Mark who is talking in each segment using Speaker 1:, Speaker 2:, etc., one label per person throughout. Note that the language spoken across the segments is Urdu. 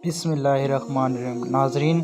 Speaker 1: بسم اللہ الرحمن الرحیم۔ ناظرین،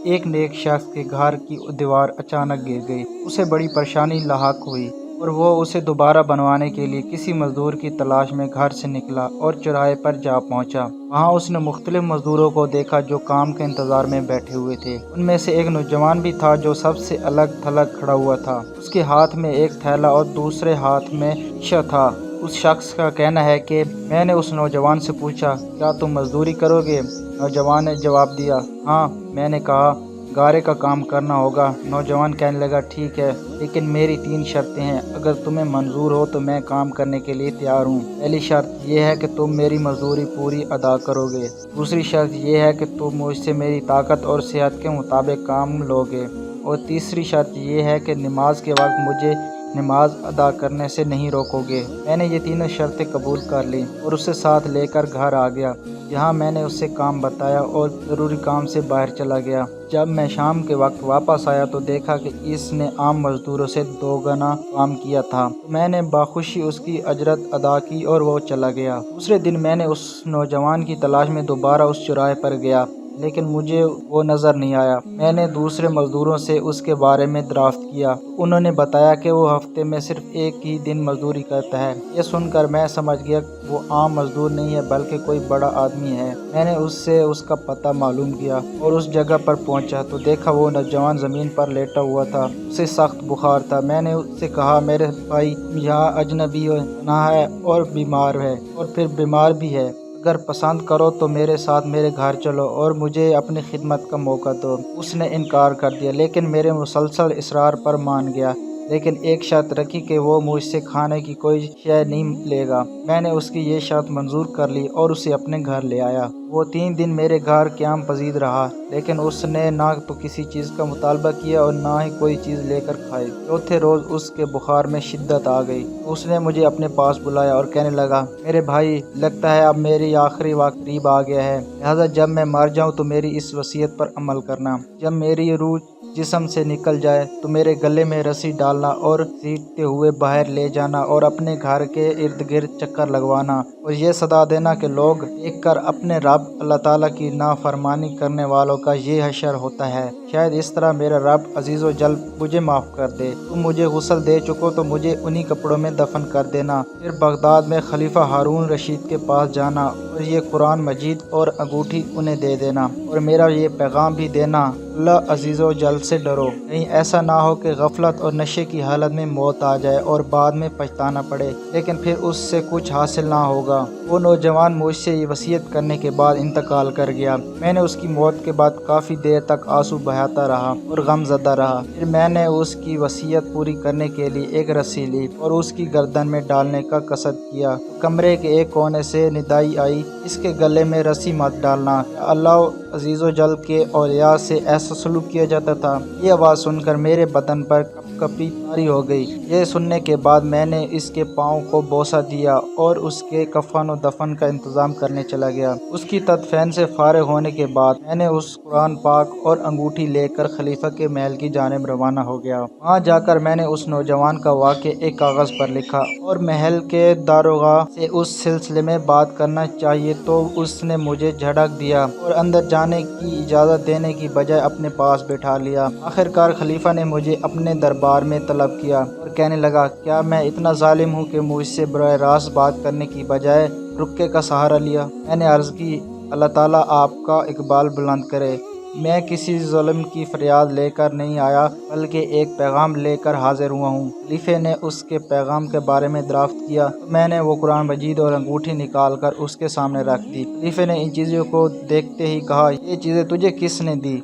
Speaker 1: ایک نیک شخص کے گھر کی دیوار اچانک گر گئی۔ اسے بڑی پریشانی لاحق ہوئی اور وہ اسے دوبارہ بنوانے کے لیے کسی مزدور کی تلاش میں گھر سے نکلا اور چوراہے پر جا پہنچا۔ وہاں اس نے مختلف مزدوروں کو دیکھا جو کام کے انتظار میں بیٹھے ہوئے تھے۔ ان میں سے ایک نوجوان بھی تھا جو سب سے الگ تھلگ کھڑا ہوا تھا۔ اس کے ہاتھ میں ایک تھیلا اور دوسرے ہاتھ میں شیشہ تھا۔ اس شخص کا کہنا ہے کہ میں نے اس نوجوان سے پوچھا، کیا تم مزدوری کرو گے؟ نوجوان نے جواب دیا، ہاں۔ میں نے کہا، گارے کا کام کرنا ہوگا۔ نوجوان کہنے لگا، ٹھیک ہے، لیکن میری 3 شرطیں ہیں۔ اگر تمہیں منظور ہو تو میں کام کرنے کے لیے تیار ہوں۔ پہلی شرط یہ ہے کہ تم میری مزدوری پوری ادا کرو گے۔ دوسری شرط یہ ہے کہ تم مجھ سے میری طاقت اور صحت کے مطابق کام لو گے۔ اور تیسری شرط یہ ہے کہ نماز کے وقت مجھے نماز ادا کرنے سے نہیں روکو گے۔ میں نے یہ تینوں شرطیں قبول کر لیں اور اسے ساتھ لے کر گھر آ گیا، جہاں میں نے اسے کام بتایا اور ضروری کام سے باہر چلا گیا۔ جب میں شام کے وقت واپس آیا تو دیکھا کہ اس نے عام مزدوروں سے 2 گنا کام کیا تھا۔ میں نے بخوشی اس کی اجرت ادا کی اور وہ چلا گیا۔ دوسرے دن میں نے اس نوجوان کی تلاش میں دوبارہ اس چوراہے پر گیا، لیکن مجھے وہ نظر نہیں آیا۔ میں نے دوسرے مزدوروں سے اس کے بارے میں دریافت کیا۔ انہوں نے بتایا کہ وہ ہفتے میں صرف ایک ہی دن مزدوری کرتا ہے۔ یہ سن کر میں سمجھ گیا کہ وہ عام مزدور نہیں ہے بلکہ کوئی بڑا آدمی ہے۔ میں نے اس سے اس کا پتہ معلوم کیا اور اس جگہ پر پہنچا تو دیکھا وہ نوجوان زمین پر لیٹا ہوا تھا۔ اسے سخت بخار تھا۔ میں نے اس سے کہا، میرے بھائی، یہاں اجنبی پناہ ہے اور بیمار ہے، اور پھر بیمار بھی ہے۔ اگر پسند کرو تو میرے ساتھ میرے گھر چلو اور مجھے اپنی خدمت کا موقع دو۔ اس نے انکار کر دیا، لیکن میرے مسلسل اصرار پر مان گیا، لیکن ایک شرط رکھی کہ وہ مجھ سے کھانے کی کوئی شے نہیں لے گا۔ میں نے اس کی یہ شرط منظور کر لی اور اسے اپنے گھر لے آیا۔ وہ 3 دن میرے گھر قیام پذیر رہا، لیکن اس نے نہ تو کسی چیز کا مطالبہ کیا اور نہ ہی کوئی چیز لے کر کھائی۔ چوتھے روز اس کے بخار میں شدت آ گئی۔ اس نے مجھے اپنے پاس بلایا اور کہنے لگا، میرے بھائی، لگتا ہے اب میری آخری وقت قریب آ گیا ہے، لہذا جب میں مر جاؤں تو میری اس وصیت پر عمل کرنا۔ جب میری روح جسم سے نکل جائے تو میرے گلے میں رسی ڈالنا اور گھسیٹتے ہوئے باہر لے جانا اور اپنے گھر کے ارد گرد چکر لگوانا اور یہ صدا دینا کہ لوگ دیکھ کر اپنے رب اللہ تعالیٰ کی نافرمانی کرنے والوں کا یہ حشر ہوتا ہے۔ شاید اس طرح میرا رب عزیز و جل مجھے معاف کر دے۔ تم مجھے غسل دے چکو تو مجھے انہی کپڑوں میں دفن کر دینا۔ پھر بغداد میں خلیفہ ہارون رشید کے پاس جانا اور یہ قرآن مجید اور انگوٹھی انہیں دے دینا اور میرا یہ پیغام بھی دینا، اللہ عزیز و جل سے ڈرو، کہیں ایسا نہ ہو کہ غفلت اور نشے کی حالت میں موت آ جائے اور بعد میں پچھتانا پڑے، لیکن پھر اس سے کچھ حاصل نہ ہوگا۔ وہ نوجوان مجھ سے یہ وصیت کرنے کے بعد انتقال کر گیا۔ میں نے اس کی موت کے بعد کافی دیر تک آنسو بہاتا رہا اور غم زدہ رہا۔ پھر میں نے اس کی وصیت پوری کرنے کے لیے ایک رسی لی اور اس کی گردن میں ڈالنے کا قصد کیا۔ کمرے کے ایک کونے سے ندائی آئی، اس کے گلے میں رسی مت ڈالنا، کیا اللہ عزیز و جل کے اولیاء سے ایسا سلوک کیا جاتا تھا؟ یہ آواز سن کر میرے بدن پر کپ کپی طاری ہو گئی۔ یہ سننے کے بعد میں نے اس کے پاؤں کو بوسہ دیا اور اس کے کفن و دفن کا انتظام کرنے چلا گیا۔ اس کی تدفین سے فارغ ہونے کے بعد میں نے اس قرآن پاک اور انگوٹھی لے کر خلیفہ کے محل کی جانب روانہ ہو گیا۔ وہاں جا کر میں نے اس نوجوان کا واقعہ ایک کاغذ پر لکھا اور محل کے داروغہ سے اس سلسلے میں بات کرنا چاہیے تو اس نے مجھے جھڑک دیا اور اندر جانے کی اجازت دینے کی بجائے اپنے پاس بٹھا لیا۔ آخرکار خلیفہ نے مجھے اپنے دربار میں طلب کیا اور کہنے لگا، کیا میں اتنا ظالم ہوں کہ مجھ سے براہ راست بات کرنے کی بجائے رقیہ کا سہارا لیا؟ میں نے عرض کی، اللہ تعالیٰ آپ کا اقبال بلند کرے، میں کسی ظلم کی فریاد لے کر نہیں آیا بلکہ ایک پیغام لے کر حاضر ہوا ہوں۔ خلیفہ نے اس کے پیغام کے بارے میں دریافت کیا تو میں نے وہ قرآن مجید اور انگوٹھی نکال کر اس کے سامنے رکھ دی۔ خلیفہ نے ان چیزوں کو دیکھتے ہی کہا، یہ چیزیں تجھے کس نے دی؟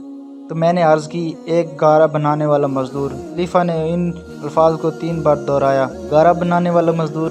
Speaker 1: تو میں نے عرض کی، ایک گارا بنانے والا مزدور۔ خلیفہ نے ان الفاظ کو 3 بار دہرایا، گارا بنانے والا مزدور،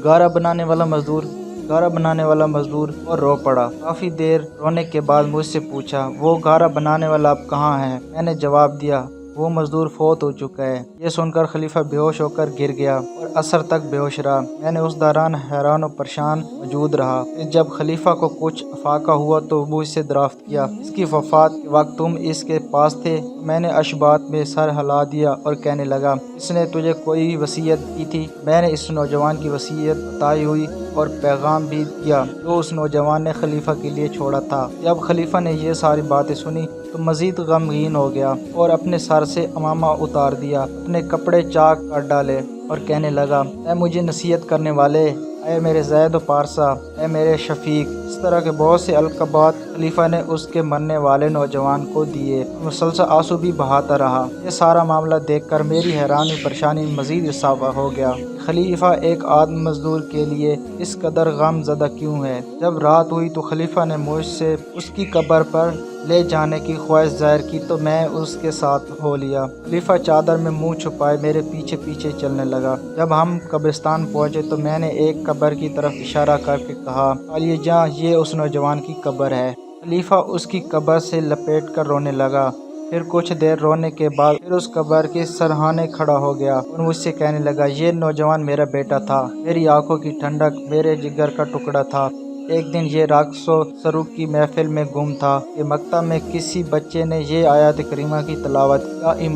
Speaker 1: گارا بنانے والا مزدور، گارا بنانے والا مزدور، اور رو پڑا۔ کافی دیر رونے کے بعد مجھ سے پوچھا، وہ گارا بنانے والا اب کہاں ہے؟ میں نے جواب دیا، وہ مزدور فوت ہو چکا ہے۔ یہ سن کر خلیفہ بے ہوش ہو کر گر گیا اور عصر تک بے ہوش رہا۔ میں نے اس دوران حیران و پریشان موجود رہا۔ پھر جب خلیفہ کو کچھ افاقہ ہوا تو مجھ سے دریافت کیا، اس کی وفات کے وقت تم اس کے پاس تھے؟ میں نے اشبات میں سر ہلا دیا اور کہنے لگا، اس نے تجھے کوئی وصیت کی تھی؟ میں نے اس نوجوان کی وصیت بتائی ہوئی اور پیغام بھی دیا جو اس نوجوان نے خلیفہ کے لیے چھوڑا تھا۔ جب خلیفہ نے یہ ساری باتیں سنی تو مزید غمگین ہو گیا اور اپنے سر سے عمامہ اتار دیا، اپنے کپڑے چاک کر ڈالے اور کہنے لگا، اے مجھے نصیحت کرنے والے، اے میرے زید و پارسا، اے میرے شفیق۔ اس طرح کے بہت سے القابات خلیفہ نے اس کے مرنے والے نوجوان کو دیے۔ مسلسل آنسو بھی بہاتا رہا۔ یہ سارا معاملہ دیکھ کر میری حیرانی و پریشانی مزید اضافہ ہو گیا۔ خلیفہ ایک آدم مزدور کے لیے اس قدر غم زدہ کیوں ہے؟ جب رات ہوئی تو خلیفہ نے مجھ سے اس کی قبر پر لے جانے کی خواہش ظاہر کی تو میں اس کے ساتھ ہو لیا۔ خلیفہ چادر میں منہ چھپائے میرے پیچھے پیچھے چلنے لگا۔ جب ہم قبرستان پہنچے تو میں نے ایک قبر کی طرف اشارہ کر کے کہا، چلیے جہاں یہ اس نوجوان کی قبر ہے۔ خلیفہ اس کی قبر سے لپیٹ کر رونے لگا۔ پھر کچھ دیر رونے کے بعد پھر اس قبر کے سرہانے کھڑا ہو گیا اور مجھ سے کہنے لگا، یہ نوجوان میرا بیٹا تھا، میری آنکھوں کی ٹھنڈک، میرے جگر کا ٹکڑا تھا۔ ایک دن یہ رقص و سرور کی محفل میں گم تھا کہ مکتب میں کسی بچے نے یہ آیت کریمہ کی تلاوت کی،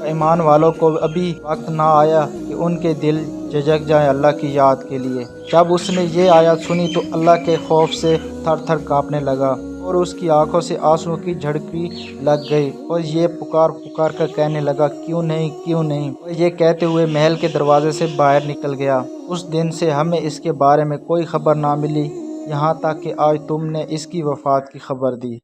Speaker 1: ایمان والوں کو ابھی وقت نہ آیا کہ ان کے دل جھجک جائیں اللہ کی یاد کے لیے۔ جب اس نے یہ آیت سنی تو اللہ کے خوف سے تھر تھر کانپنے لگا اور اس کی آنکھوں سے آنسوؤں کی جھڑکی لگ گئی اور یہ پکار پکار کر کہنے لگا، کیوں نہیں، اور یہ کہتے ہوئے محل کے دروازے سے باہر نکل گیا۔ اس دن سے ہمیں اس کے بارے میں کوئی خبر نہ ملی، یہاں تک کہ آج تم نے اس کی وفات کی خبر دی۔